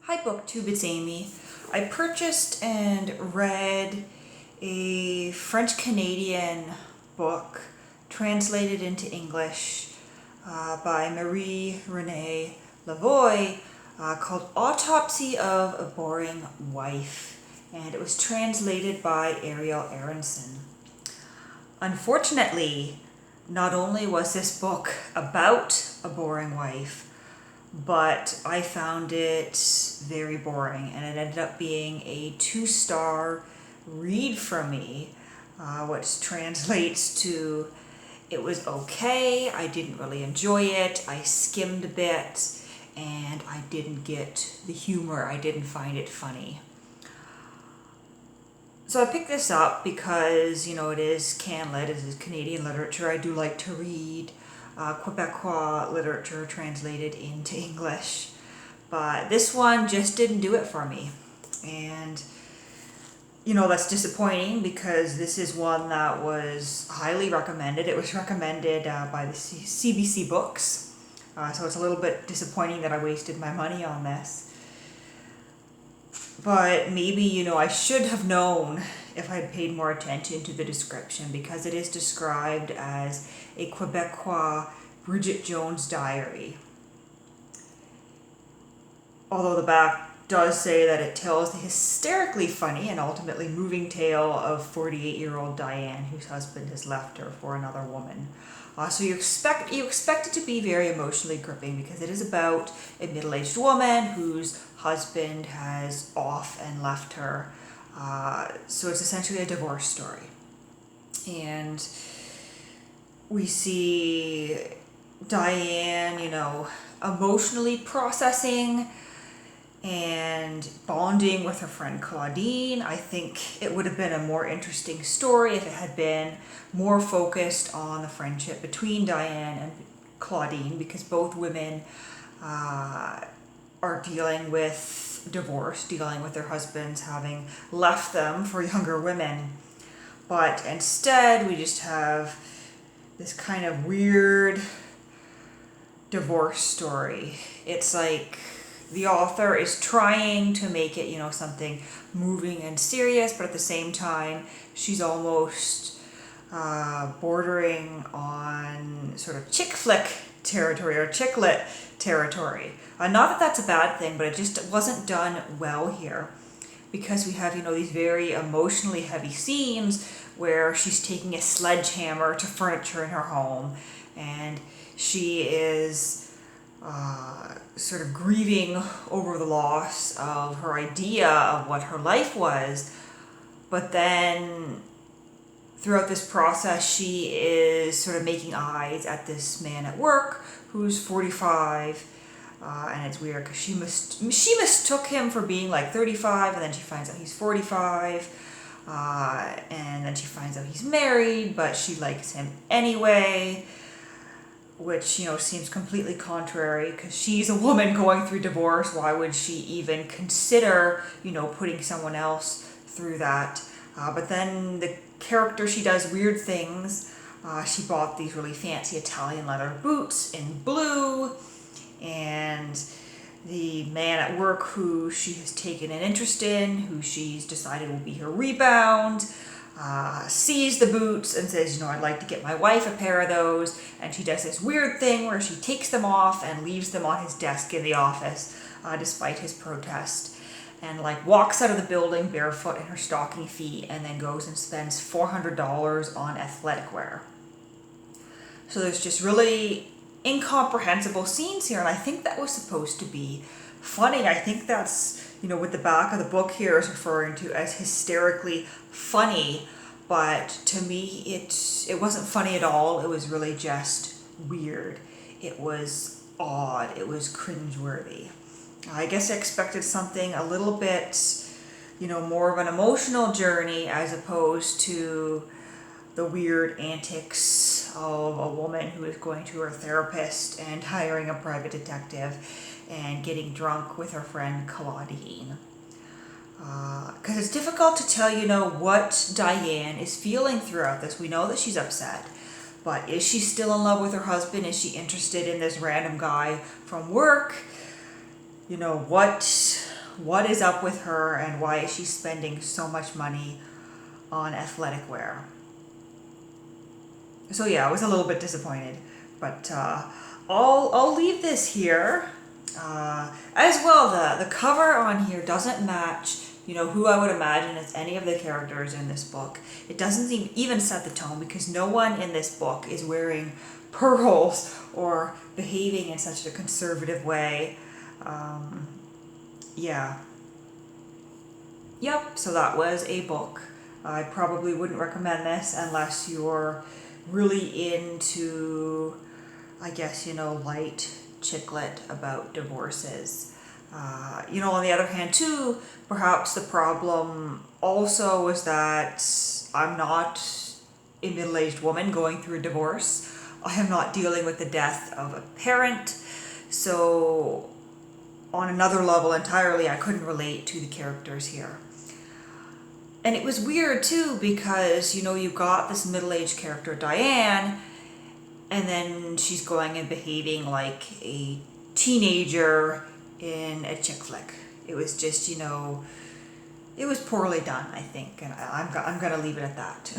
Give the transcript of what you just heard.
Hi BookTube, it's Amy. I purchased and read a French-Canadian book translated into English by Marie-Renee Lavoie called Autopsy of a Boring Wife, and it was translated by Ariel Aronson. Unfortunately, not only was this book about a boring wife, but I found it very boring, and it ended up being a 2-star read from me, which translates to it was okay, I didn't really enjoy it, I skimmed a bit, and I didn't get the humor, I didn't find it funny. So I picked this up because, it is CanLit, it is Canadian literature. I do like to read Quebecois literature translated into English. But this one just didn't do it for me. And, that's disappointing because this is one that was highly recommended. It was recommended by the CBC Books. So it's a little bit disappointing that I wasted my money on this. But maybe, I should have known if I had paid more attention to the description, because it is described as a Quebecois Bridget Jones diary. Although the back does say that it tells the hysterically funny and ultimately moving tale of 48-year-old Diane, whose husband has left her for another woman. So you expect it to be very emotionally gripping, because it is about a middle-aged woman whose husband has off and left her. So it's essentially a divorce story. And we see Diane, emotionally processing and bonding with her friend Claudine. I think it would have been a more interesting story if it had been more focused on the friendship between Diane and Claudine, because both women are dealing with divorce, dealing with their husbands having left them for younger women. But instead, we just have this kind of weird divorce story. It's like the author is trying to make it, something moving and serious, but at the same time, she's almost bordering on sort of chick flick territory or chick lit territory. Not that that's a bad thing, but it just wasn't done well here, because we have, these very emotionally heavy scenes where she's taking a sledgehammer to furniture in her home, and she is sort of grieving over the loss of her idea of what her life was. But then throughout this process, she is sort of making eyes at this man at work who's 45, and it's weird because she mistook him for being like 35, and then she finds out he's 45, and then she finds out he's married, but she likes him anyway, which, seems completely contrary, because she's a woman going through divorce. Why would she even consider, putting someone else through that? But then the character, she does weird things. She bought these really fancy Italian leather boots in blue, and the man at work who she has taken an interest in, who she's decided will be her rebound, sees the boots and says, I'd like to get my wife a pair of those. And she does this weird thing where she takes them off and leaves them on his desk in the office, despite his protest, and walks out of the building barefoot in her stocking feet, and then goes and spends $400 on athletic wear. So there's just really incomprehensible scenes here, and I think that was supposed to be funny. I think that's, what the back of the book here is referring to as hysterically funny, but to me it wasn't funny at all. It was really just weird. It was odd. It was cringeworthy. I guess I expected something a little bit, more of an emotional journey, as opposed to the weird antics of a woman who is going to her therapist and hiring a private detective and getting drunk with her friend Claudine. Because it's difficult to tell, what Diane is feeling throughout this. We know that she's upset, but is she still in love with her husband? Is she interested in this random guy from work? What What is up with her, and why is she spending so much money on athletic wear? So yeah, I was a little bit disappointed, but I'll leave this here. As well, the cover on here doesn't match, who I would imagine as any of the characters in this book. It doesn't even set the tone, because no one in this book is wearing pearls or behaving in such a conservative way. Yeah. Yep, so that was a book. I probably wouldn't recommend this unless you're really into, I guess, light chick lit about divorces. On the other hand, too, perhaps the problem also was that I'm not a middle-aged woman going through a divorce. I am not dealing with the death of a parent. So on another level entirely, I couldn't relate to the characters here. And it was weird too, because, you've got this middle-aged character, Diane, and then she's going and behaving like a teenager in a chick flick. It was just, it was poorly done, I think, and I'm going to leave it at that.